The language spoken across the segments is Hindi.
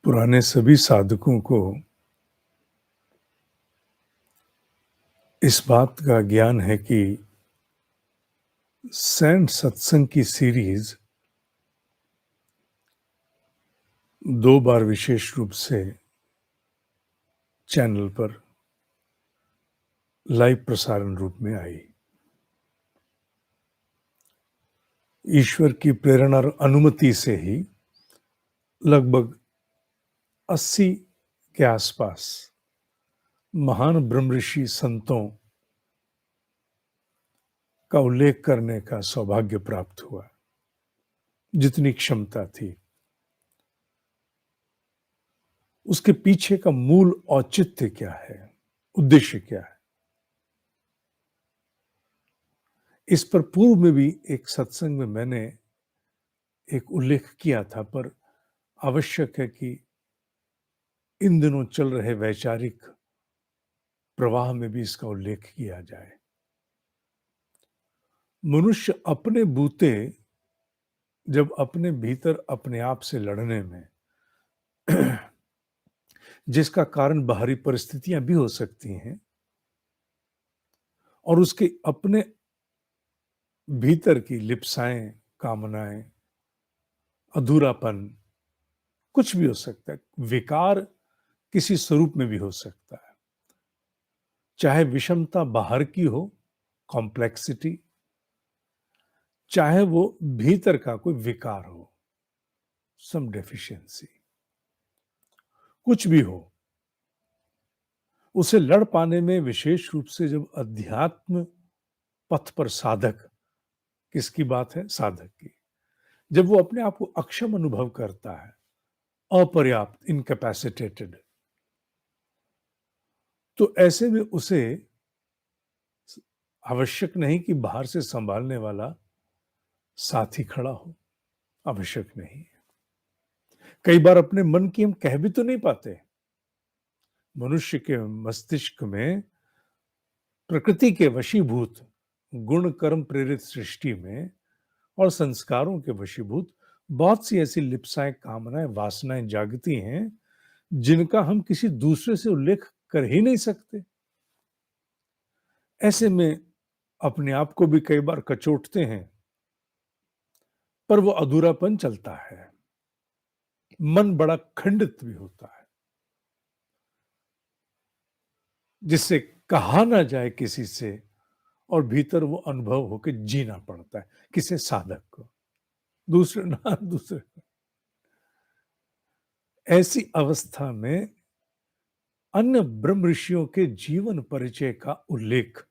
पुराने सभी साधकों को इस बात का ज्ञान है कि सैंड सत्संग की सीरीज 2 बार विशेष रूप से चैनल पर लाइव प्रसारण रूप में आई। ईश्वर की प्रेरणा और अनुमति से ही लगभग 80 के आसपास महान ब्रह्मऋषि संतों का उल्लेख करने का सौभाग्य प्राप्त हुआ, जितनी क्षमता थी। उसके पीछे का मूल औचित्य क्या है, उद्देश्य क्या है, इस पर पूर्व में भी एक सत्संग में मैंने एक उल्लेख किया था, पर आवश्यक है कि इन दिनों चल रहे वैचारिक प्रवाह में भी इसका उल्लेख किया जाए। मनुष्य अपने बूते जब अपने भीतर अपने आप से लड़ने में जिसका कारण बाहरी परिस्थितियां भी हो सकती हैं और उसके अपने भीतर की लिप्साएं, कामनाएं, अधूरापन, कुछ भी हो सकता है। विकार किसी स्वरूप में भी हो सकता है, चाहे विषमता बाहर की हो, कॉम्प्लेक्सिटी, चाहे वो भीतर का कोई विकार हो, सम डेफिशिएंसी, कुछ भी हो। उसे लड़ पाने में विशेष रूप से जब अध्यात्म पथ पर साधक, किसकी बात है? साधक की, जब वो अपने आप को अक्षम अनुभव करता है, अपर्याप्त, इनकैपेसिटेटेड, तो ऐसे में उसे आवश्यक नहीं कि बाहर से संभालने वाला साथी खड़ा हो, आवश्यक नहीं। कई बार अपने मन की हम कह भी तो नहीं पाते। मनुष्य के मस्तिष्क में प्रकृति के वशीभूत गुण कर्म प्रेरित सृष्टि में और संस्कारों के वशीभूत बहुत सी ऐसी लिप्साएं, कामनाएं, वासनाएं जागती हैं जिनका हम किसी दूसरे से उल्लेख कर ही नहीं सकते। ऐसे में अपने आप को भी कई बार कचोटते हैं, पर वो अधूरापन चलता है। मन बड़ा खंडित भी होता है, जिससे कहा ना जाए किसी से, और भीतर वो अनुभव होकर जीना पड़ता है किसी साधक को, दूसरे ना दूसरे। ऐसी अवस्था में अन्य ब्रह्म ऋषियों के जीवन परिचय का उल्लेख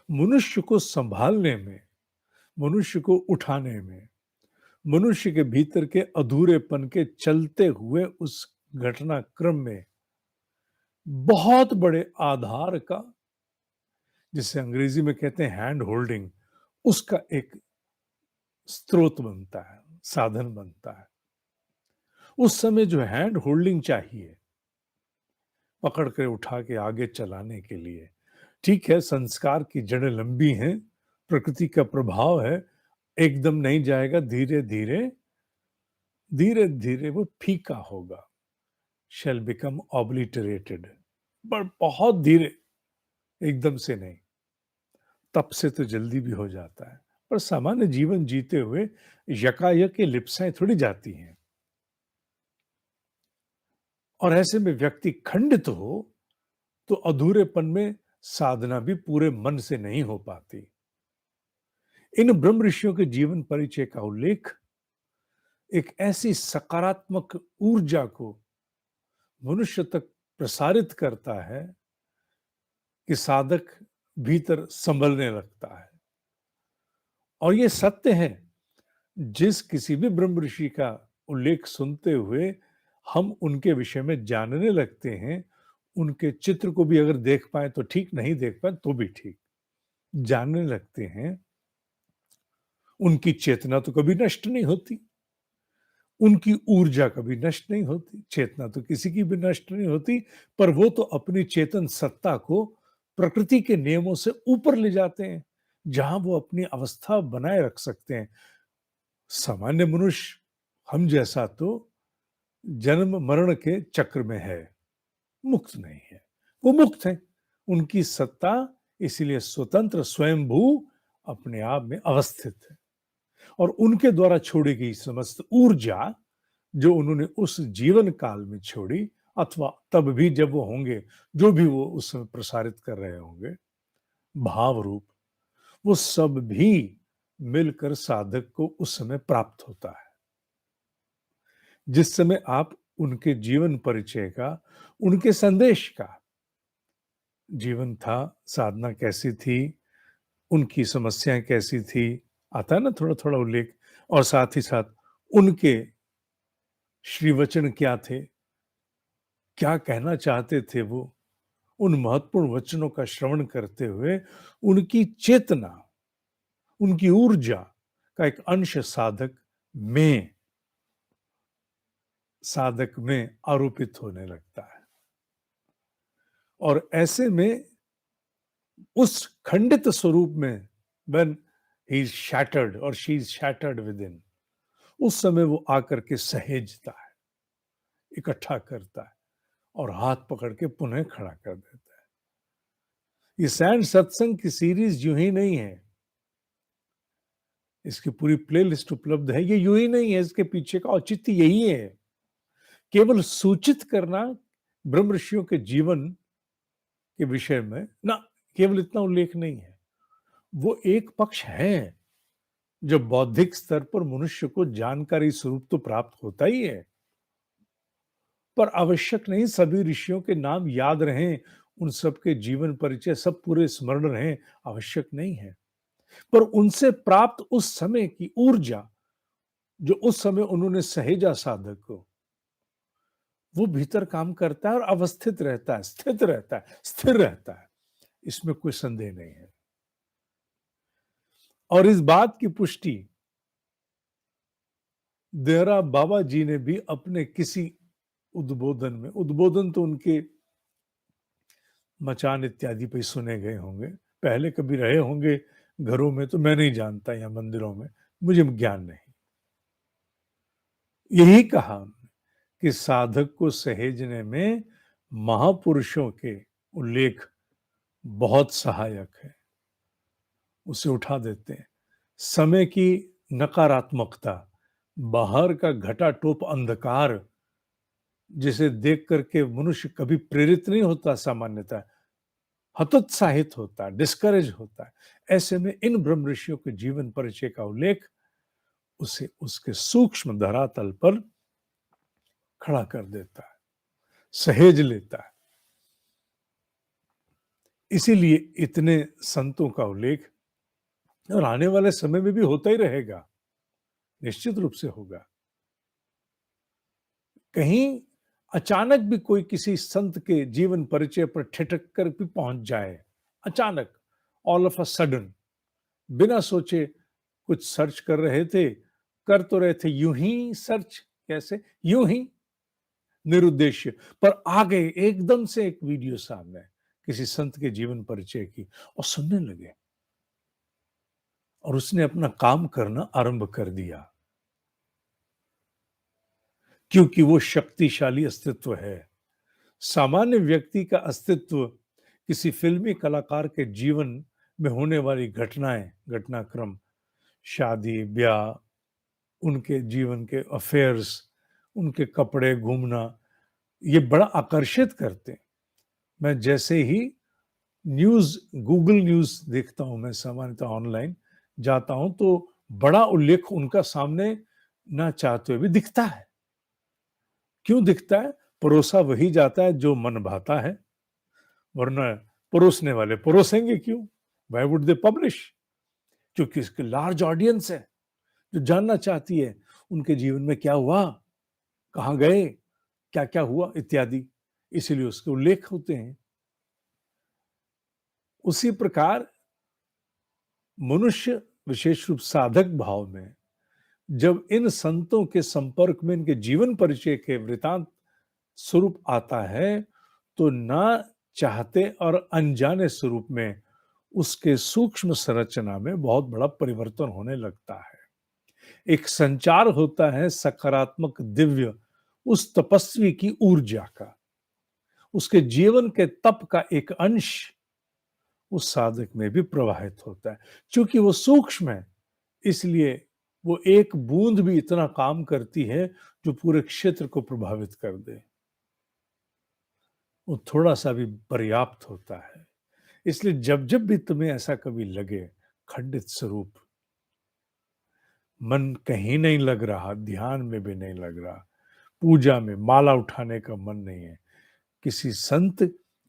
मनुष्य को संभालने में, मनुष्य को उठाने में, मनुष्य के भीतर के अधूरेपन के चलते हुए उस घटनाक्रम में बहुत बड़े आधार का, जिसे अंग्रेजी में कहते हैं हैंड होल्डिंग, उसका एक स्रोत बनता है, साधन बनता है। उस समय जो हैंड होल्डिंग चाहिए, पकड़ कर उठा के आगे चलाने के लिए, ठीक है, संस्कार की जड़ें लंबी हैं, प्रकृति का प्रभाव है, एकदम नहीं जाएगा, धीरे धीरे धीरे धीरे वो फीका होगा, शैल बिकम ऑब्लिटरेटेड, पर बहुत धीरे, एकदम से नहीं। तप से तो जल्दी भी हो जाता है, पर सामान्य जीवन जीते हुए यकायक ये लिप्साएं थोड़ी जाती हैं। और ऐसे में व्यक्ति खंडित हो तो अधूरेपन में साधना भी पूरे मन से नहीं हो पाती। इन ब्रह्म ऋषियों के जीवन परिचय का उल्लेख एक ऐसी सकारात्मक ऊर्जा को मनुष्य तक प्रसारित करता है कि साधक भीतर संभलने लगता है। और ये सत्य है, जिस किसी भी ब्रह्म ऋषि का उल्लेख सुनते हुए हम उनके विषय में जानने लगते हैं, उनके चित्र को भी अगर देख पाए तो ठीक, नहीं देख पाए तो भी ठीक, जानने लगते हैं। उनकी चेतना तो कभी नष्ट नहीं होती, उनकी ऊर्जा कभी नष्ट नहीं होती, चेतना तो किसी की भी नष्ट नहीं होती, पर वो तो अपनी चेतन सत्ता को प्रकृति के नियमों से ऊपर ले जाते हैं, जहां वो अपनी अवस्था बनाए रख सकते हैं। सामान्य मनुष्य हम जैसा तो जन्म मरण के चक्र में है, मुक्त नहीं है। वो मुक्त है, उनकी सत्ता इसीलिए स्वतंत्र स्वयंभू अपने आप में अवस्थित है, और उनके द्वारा छोड़ी गई समस्त ऊर्जा जो उन्होंने उस जीवन काल में छोड़ी, अथवा तब भी जब वो होंगे, जो भी वो उस समय प्रसारित कर रहे होंगे भाव रूप, वो सब भी मिलकर साधक को उस समय प्राप्त होता है। जिस समय आप उनके जीवन परिचय का, उनके संदेश का, जीवन था, साधना कैसी थी, उनकी समस्याएं कैसी थी, आता है ना थोड़ा थोड़ा उल्लेख, और साथ ही साथ उनके श्री वचन क्या थे, क्या कहना चाहते थे वो, उन महत्वपूर्ण वचनों का श्रवण करते हुए उनकी चेतना, उनकी ऊर्जा का एक अंश में आरोपित होने लगता है। और ऐसे में उस खंडित स्वरूप में, when he is shattered or she is shattered within, उस समय वो आकर के सहेजता है, इकट्ठा करता है और हाथ पकड़ के पुनः खड़ा कर देता है। ये सैंड सत्संग की सीरीज यूं ही नहीं है, इसकी पूरी प्लेलिस्ट उपलब्ध है। ये यूं ही नहीं है, इसके पीछे का औचित्य यही है, केवल सूचित करना ब्रह्म ऋषियों के जीवन के विषय में ना, केवल इतना उल्लेख नहीं है। वो एक पक्ष है, जब बौद्धिक स्तर पर मनुष्य को जानकारी स्वरूप तो प्राप्त होता ही है, पर आवश्यक नहीं सभी ऋषियों के नाम याद रहें, उन सब के जीवन परिचय सब पूरे स्मरण रहें, आवश्यक नहीं है। पर उनसे प्राप्त उस समय की ऊर्जा, जो उस समय उन्होंने सहेजा साधक को, वो भीतर काम करता है और अवस्थित रहता है, स्थित रहता है, स्थिर रहता है, इसमें कोई संदेह नहीं है। और इस बात की पुष्टि देहरा बाबा जी ने भी अपने किसी उद्बोधन में, उद्बोधन तो उनके मचान इत्यादि पे सुने गए होंगे, पहले कभी रहे होंगे घरों में तो मैं नहीं जानता, या मंदिरों में, मुझे ज्ञान नहीं। यही कहा कि साधक को सहेजने में महापुरुषों के उल्लेख बहुत सहायक है, उसे उठा देते हैं। समय की नकारात्मकता, बाहर का घटाटोप अंधकार, जिसे देख करके मनुष्य कभी प्रेरित नहीं होता, सामान्यतः हतोत्साहित होता है, डिस्करेज होता है, ऐसे में इन ब्रह्म ऋषियों के जीवन परिचय का उल्लेख उसे उसके सूक्ष्म धरातल पर खड़ा कर देता है, सहेज लेता है। इसीलिए इतने संतों का उल्लेख और आने वाले समय में भी होता ही रहेगा, निश्चित रूप से होगा। कहीं अचानक भी कोई किसी संत के जीवन परिचय पर ठिठक कर भी पहुंच जाए, अचानक, ऑल ऑफ अ सडन, बिना सोचे कुछ सर्च कर रहे थे, कर तो रहे थे यूं ही सर्च, कैसे, यूं ही निरुद्देश्य, पर आ गए एकदम से एक वीडियो सामने किसी संत के जीवन परिचय की, और सुनने लगे, और उसने अपना काम करना आरंभ कर दिया, क्योंकि वो शक्तिशाली अस्तित्व है। सामान्य व्यक्ति का अस्तित्व किसी फिल्मी कलाकार के जीवन में होने वाली घटनाएं, घटनाक्रम, शादी ब्याह, उनके जीवन के अफेयर्स, उनके कपड़े, घूमना, ये बड़ा आकर्षित करते हैं। मैं जैसे ही न्यूज, गूगल न्यूज देखता हूं, मैं सामान्यतः ऑनलाइन जाता हूं, तो बड़ा उल्लेख उनका सामने ना चाहते हुए भी दिखता है। क्यों दिखता है? परोसा वही जाता है जो मन भाता है, वरना परोसने वाले परोसेंगे क्यों? Why would they publish? क्योंकि इसकी लार्ज ऑडियंस है जो जानना चाहती है उनके जीवन में क्या हुआ, कहाँ गए, क्या क्या हुआ इत्यादि, इसीलिए उसके उल्लेख होते हैं। उसी प्रकार मनुष्य विशेष रूप साधक भाव में जब इन संतों के संपर्क में, इनके जीवन परिचय के वृतांत स्वरूप आता है, तो ना चाहते और अनजाने स्वरूप में उसके सूक्ष्म संरचना में बहुत बड़ा परिवर्तन होने लगता है। एक संचार होता है सकारात्मक दिव्य उस तपस्वी की ऊर्जा का, उसके जीवन के तप का एक अंश उस साधक में भी प्रवाहित होता है। चूंकि वो सूक्ष्म है, इसलिए वो एक बूंद भी इतना काम करती है जो पूरे क्षेत्र को प्रभावित कर दे। वो थोड़ा सा भी पर्याप्त होता है। इसलिए जब जब भी तुम्हें ऐसा कभी लगे, खंडित स्वरूप, मन कहीं नहीं लग रहा, ध्यान में भी नहीं लग रहा, पूजा में माला उठाने का मन नहीं है, किसी संत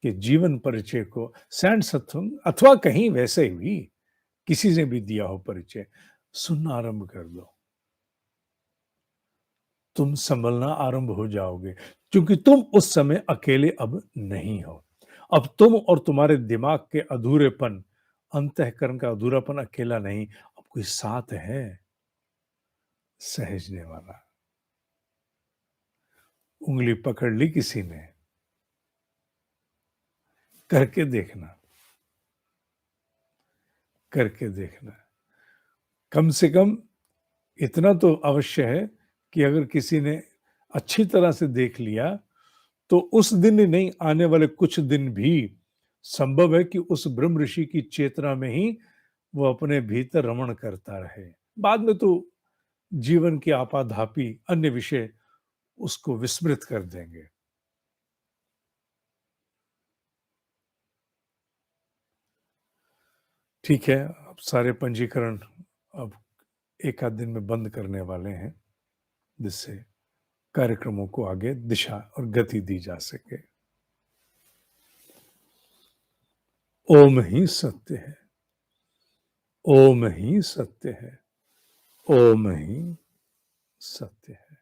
के जीवन परिचय को सैंड सत्संग अथवा कहीं वैसे भी किसी ने भी दिया हो परिचय, सुनना आरंभ कर दो। तुम संभलना आरंभ हो जाओगे, क्योंकि तुम उस समय अकेले अब नहीं हो। अब तुम और तुम्हारे दिमाग के अधूरेपन, अंतःकरण का अधूरापन अकेला नहीं, अब कोई साथ है सहेजने वाला। उंगली पकड़ ली किसी ने, करके देखना, करके देखना। कम से कम इतना तो अवश्य है कि अगर किसी ने अच्छी तरह से देख लिया, तो उस दिन ही नहीं, आने वाले कुछ दिन भी संभव है कि उस ब्रह्म ऋषि की चेतना में ही वो अपने भीतर रमण करता रहे। बाद में तो जीवन की आपाधापी अन्य विषय उसको विस्मृत कर देंगे। ठीक है, अब सारे पंजीकरण अब एक आध दिन में बंद करने वाले हैं, जिससे कार्यक्रमों को आगे दिशा और गति दी जा सके। ओम ही सत्य है, ओम ही सत्य है, ओम ही सत्य है।